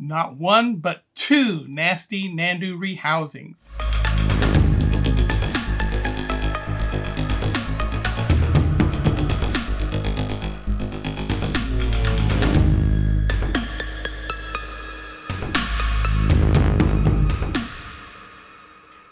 not one, but two nasty Nhandu rehousings.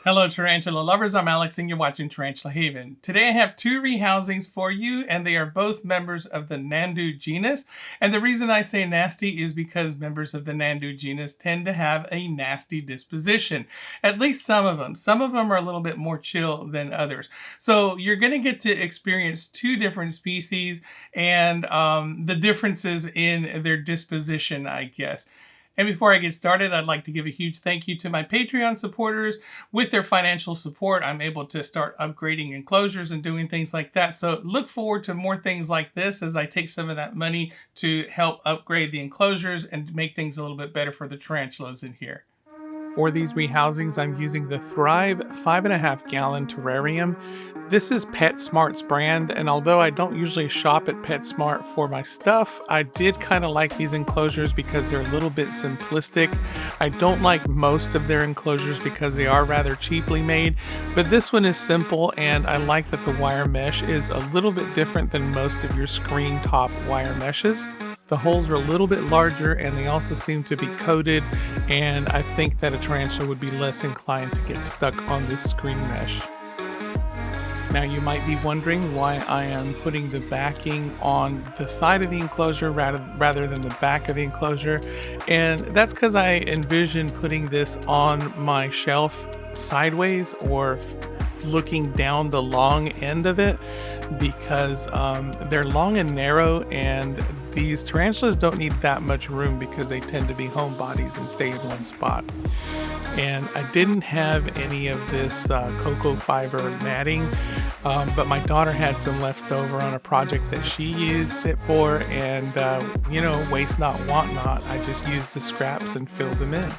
Hello Tarantula lovers, I'm Alex and you're watching Tarantula Haven. Today I have two rehousings for you and they are both members of the Nhandu genus. And the reason I say nasty is because members of the Nhandu genus tend to have a nasty disposition. At least some of them. Some of them are a little bit more chill than others. So you're going to get to experience two different species and the differences in their disposition, I guess. And before I get started, I'd like to give a huge thank you to my Patreon supporters. With their financial support, I'm able to start upgrading enclosures and doing things like that. So look forward to more things like this as I take some of that money to help upgrade the enclosures and make things a little bit better for the tarantulas in here. For these rehousings, I'm using the Thrive 5.5 gallon terrarium. This is PetSmart's brand, and although I don't usually shop at PetSmart for my stuff, I did kind of like these enclosures because they're a little bit simplistic. I don't like most of their enclosures because they are rather cheaply made, but this one is simple, and I like that the wire mesh is a little bit different than most of your screen top wire meshes. The holes are a little bit larger and they also seem to be coated, and I think that a tarantula would be less inclined to get stuck on this screen mesh. Now you might be wondering why I am putting the backing on the side of the enclosure rather than the back of the enclosure, and that's because I envision putting this on my shelf sideways or looking down the long end of it because they're long and narrow, and these tarantulas don't need that much room because they tend to be homebodies and stay in one spot. And I didn't have any of this cocoa fiber matting, but my daughter had some left over on a project that she used it for, and waste not, want not. I just used the scraps and filled them in.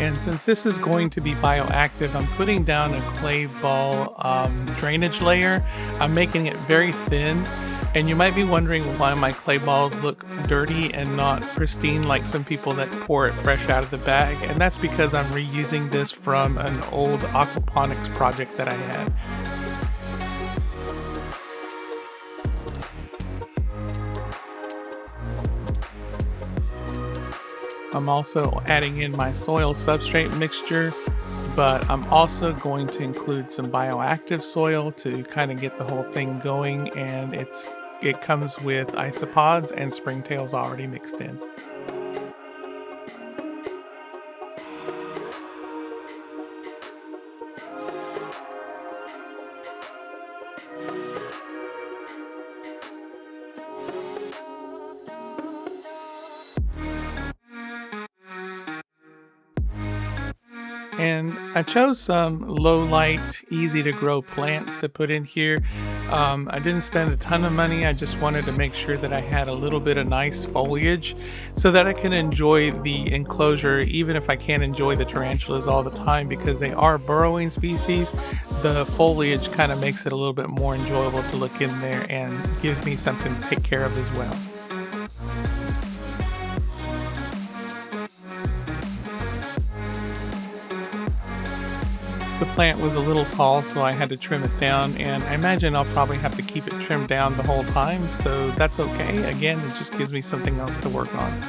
And since this is going to be bioactive, I'm putting down a clay ball drainage layer. I'm making it very thin. And you might be wondering why my clay balls look dirty and not pristine like some people that pour it fresh out of the bag. And that's because I'm reusing this from an old aquaponics project that I had. I'm also adding in my soil substrate mixture, but I'm also going to include some bioactive soil to kind of get the whole thing going, and it comes with isopods and springtails already mixed in. And I chose some low light, easy to grow plants to put in here. I didn't spend a ton of money. I just wanted to make sure that I had a little bit of nice foliage so that I can enjoy the enclosure even if I can't enjoy the tarantulas all the time, because they are burrowing species. The foliage kind of makes it a little bit more enjoyable to look in there and gives me something to take care of as well. The plant was a little tall, so I had to trim it down, and I imagine I'll probably have to keep it trimmed down the whole time, so that's okay. Again, it just gives me something else to work on.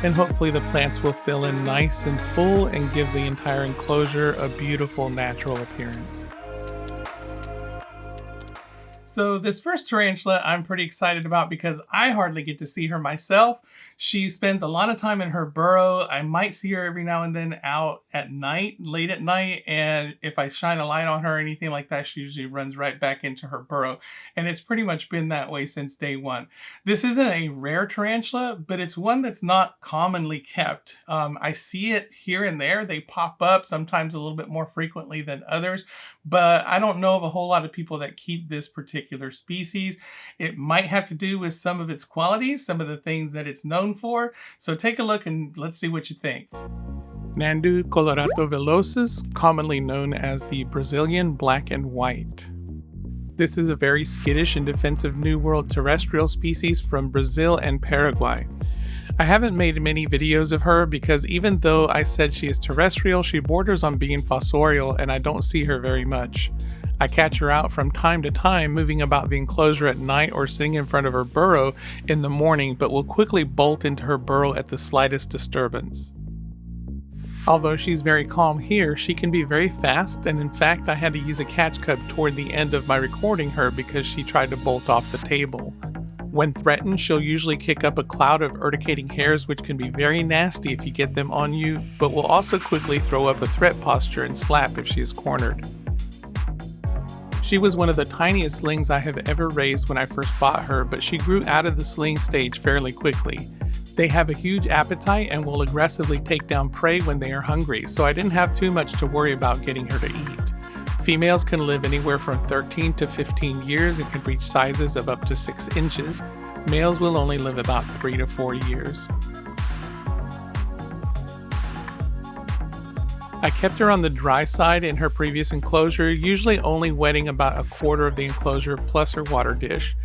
and hopefully the plants will fill in nice and full and give the entire enclosure a beautiful natural appearance. So this first tarantula I'm pretty excited about because I hardly get to see her myself. She spends a lot of time in her burrow. I might see her every now and then out at night, late at night, and if I shine a light on her or anything like that, she usually runs right back into her burrow. And it's pretty much been that way since day one. This isn't a rare tarantula, but it's one that's not commonly kept. I see it here and there. They pop up sometimes a little bit more frequently than others, but I don't know of a whole lot of people that keep this particular species. It might have to do with some of its qualities, some of the things that it's known for. So take a look and let's see what you think. Nhandu colorato velocis, commonly known as the Brazilian black and white. This is a very skittish and defensive New World terrestrial species from Brazil and Paraguay. I haven't made many videos of her because even though I said she is terrestrial, she borders on being fossorial and I don't see her very much. I catch her out from time to time moving about the enclosure at night or sitting in front of her burrow in the morning, but will quickly bolt into her burrow at the slightest disturbance. Although she's very calm here, she can be very fast, and in fact I had to use a catch cup toward the end of my recording her because she tried to bolt off the table. When threatened, she'll usually kick up a cloud of urticating hairs, which can be very nasty if you get them on you, but will also quickly throw up a threat posture and slap if she is cornered. She was one of the tiniest slings I have ever raised when I first bought her, but she grew out of the sling stage fairly quickly. They have a huge appetite and will aggressively take down prey when they are hungry, so I didn't have too much to worry about getting her to eat. Females can live anywhere from 13 to 15 years and can reach sizes of up to 6 inches. Males will only live about 3 to 4 years. I kept her on the dry side in her previous enclosure, usually only wetting about a quarter of the enclosure plus her water dish.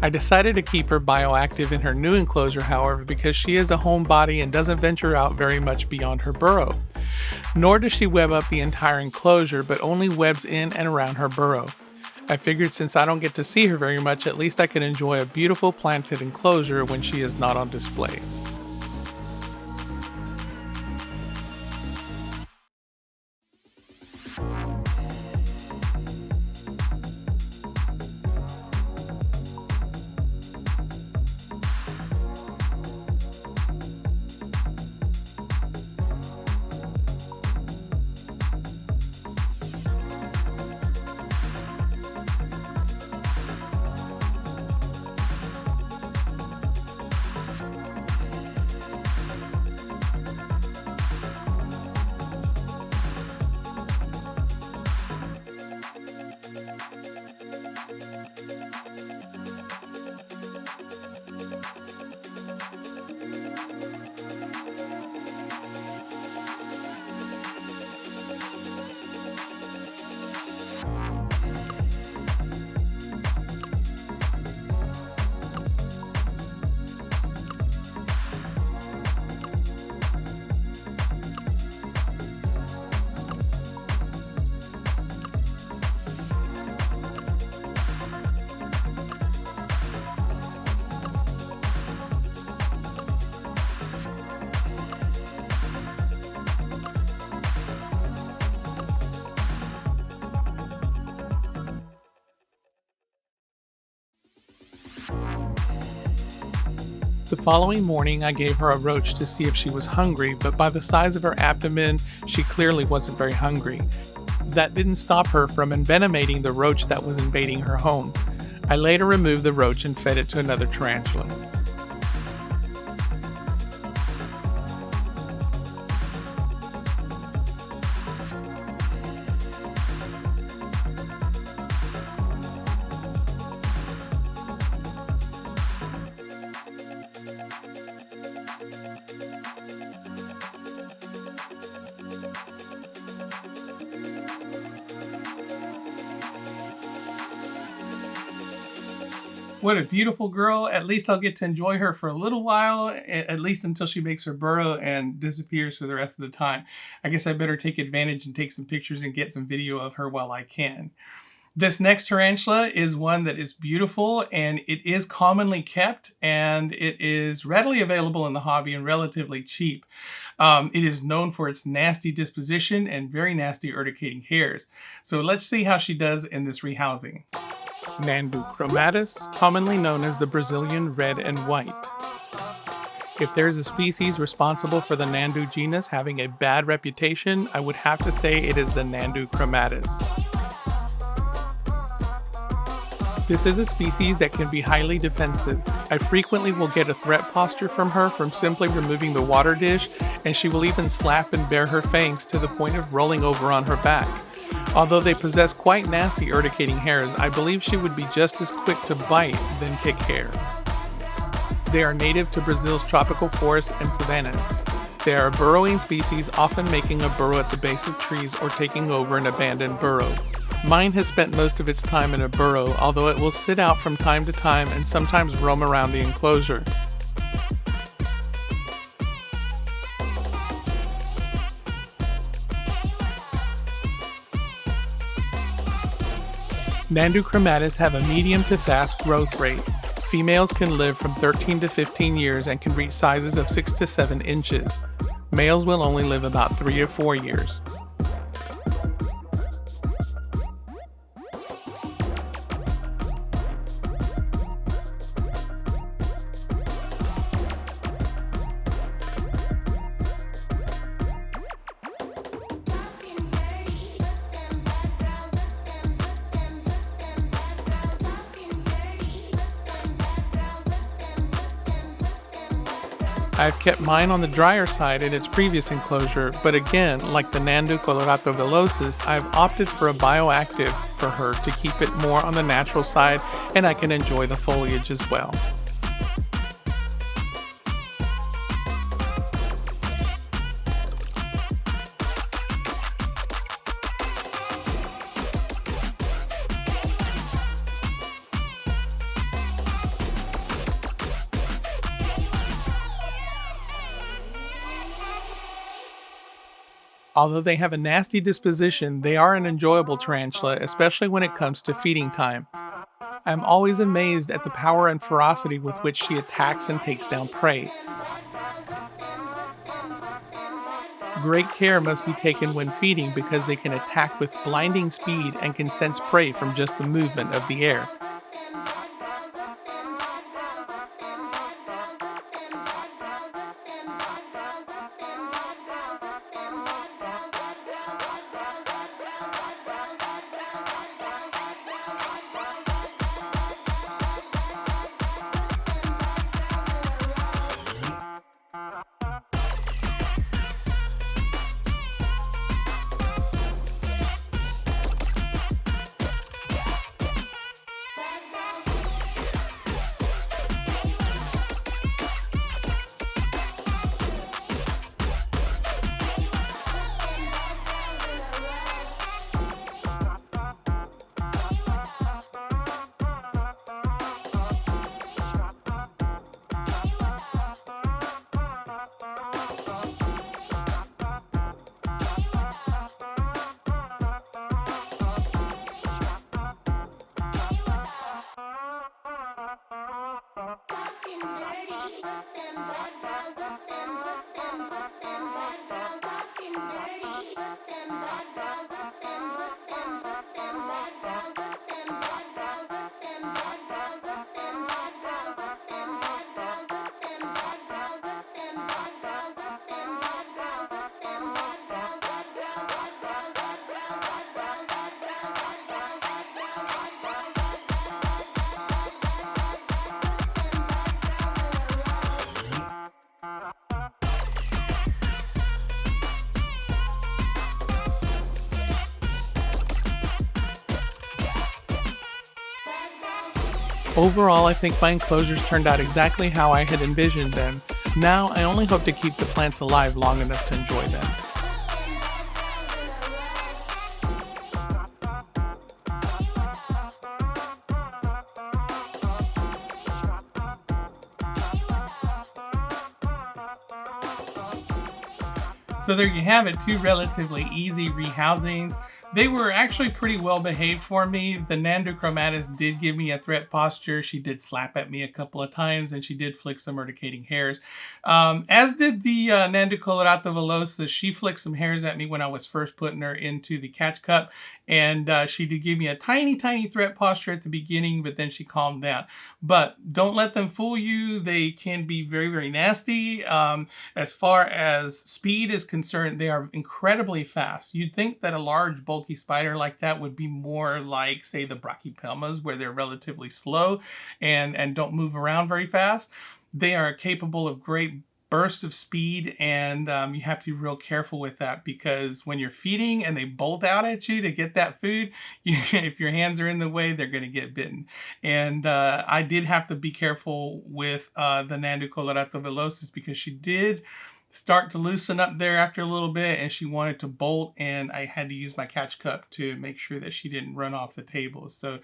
I decided to keep her bioactive in her new enclosure, however, because she is a homebody and doesn't venture out very much beyond her burrow. Nor does she web up the entire enclosure, but only webs in and around her burrow. I figured since I don't get to see her very much, at least I can enjoy a beautiful planted enclosure when she is not on display. The following morning, I gave her a roach to see if she was hungry, but by the size of her abdomen, she clearly wasn't very hungry. That didn't stop her from envenomating the roach that was invading her home. I later removed the roach and fed it to another tarantula. What a beautiful girl. At least I'll get to enjoy her for a little while, at least until she makes her burrow and disappears for the rest of the time. I guess I better take advantage and take some pictures and get some video of her while I can. This next tarantula is one that is beautiful, and it is commonly kept, and it is readily available in the hobby and relatively cheap. It is known for its nasty disposition and very nasty urticating hairs. So let's see how she does in this rehousing. Nhandu chromatus, commonly known as the Brazilian red and white. If there's a species responsible for the Nhandu genus having a bad reputation, I would have to say it is the Nhandu chromatus. This is a species that can be highly defensive. I frequently will get a threat posture from her from simply removing the water dish, and she will even slap and bare her fangs to the point of rolling over on her back. Although they possess quite nasty urticating hairs, I believe she would be just as quick to bite than kick hair. They are native to Brazil's tropical forests and savannas. They are a burrowing species, often making a burrow at the base of trees or taking over an abandoned burrow. Mine has spent most of its time in a burrow, although it will sit out from time to time and sometimes roam around the enclosure. Nhandu chromatus have a medium to fast growth rate. Females can live from 13 to 15 years and can reach sizes of 6 to 7 inches. Males will only live about 3 or 4 years. I've kept mine on the drier side in its previous enclosure, but again, like the Nhandu colorato villosus, I've opted for a bioactive for her to keep it more on the natural side, and I can enjoy the foliage as well. Although they have a nasty disposition, they are an enjoyable tarantula, especially when it comes to feeding time. I am always amazed at the power and ferocity with which she attacks and takes down prey. Great care must be taken when feeding because they can attack with blinding speed and can sense prey from just the movement of the air. Overall, I think my enclosures turned out exactly how I had envisioned them. Now, I only hope to keep the plants alive long enough to enjoy them. So there you have it, two relatively easy rehousings. They were actually pretty well behaved for me. The Nhandu chromatis did give me a threat posture. She did slap at me a couple of times, and she did flick some urticating hairs. As did the Nhandu colorata villosa. She flicked some hairs at me when I was first putting her into the catch cup, and she did give me a tiny threat posture at the beginning, but then she calmed down. But don't let them fool you. They can be very nasty. As far as speed is concerned, they are incredibly fast. You'd think that a large bulky spider like that would be more like, say, the brachypelmas, where they're relatively slow and don't move around very fast. They are capable of great bursts of speed, and you have to be real careful with that, because when you're feeding and they bolt out at you to get that food, if your hands are in the way, they're going to get bitten. And I did have to be careful with the Nhandu colorata villosa, because she did start to loosen up there after a little bit, and she wanted to bolt, and I had to use my catch cup to make sure that she didn't run off the table. So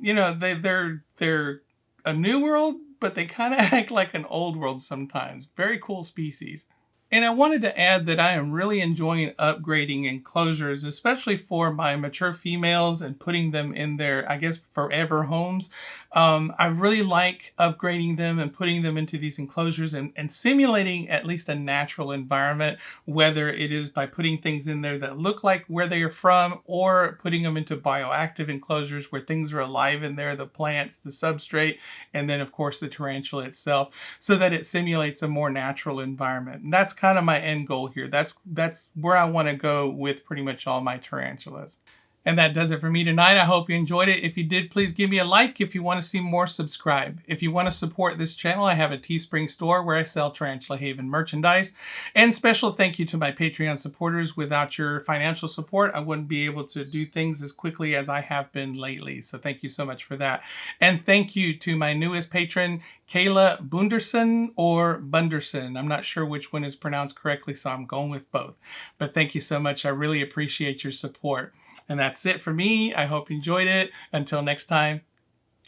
you know, they're a new world, but they kind of act like an old world sometimes. Very cool species. And I wanted to add that I am really enjoying upgrading enclosures, especially for my mature females and putting them in their, I guess, forever homes. I really like upgrading them and putting them into these enclosures and simulating at least a natural environment, whether it is by putting things in there that look like where they are from, or putting them into bioactive enclosures where things are alive in there, the plants, the substrate, and then of course the tarantula itself, so that it simulates a more natural environment. And that's kind of my end goal here. That's where I want to go with pretty much all my tarantulas. And that does it for me tonight. I hope you enjoyed it. If you did, please give me a like. If you want to see more, subscribe. If you want to support this channel, I have a Teespring store where I sell Tarantula Haven merchandise. And special thank you to my Patreon supporters. Without your financial support, I wouldn't be able to do things as quickly as I have been lately. So thank you so much for that. And thank you to my newest patron, Kayla Bunderson or Bunderson. I'm not sure which one is pronounced correctly, so I'm going with both. But thank you so much. I really appreciate your support. And that's it for me. I hope you enjoyed it. Until next time,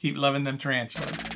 keep loving them tarantulas.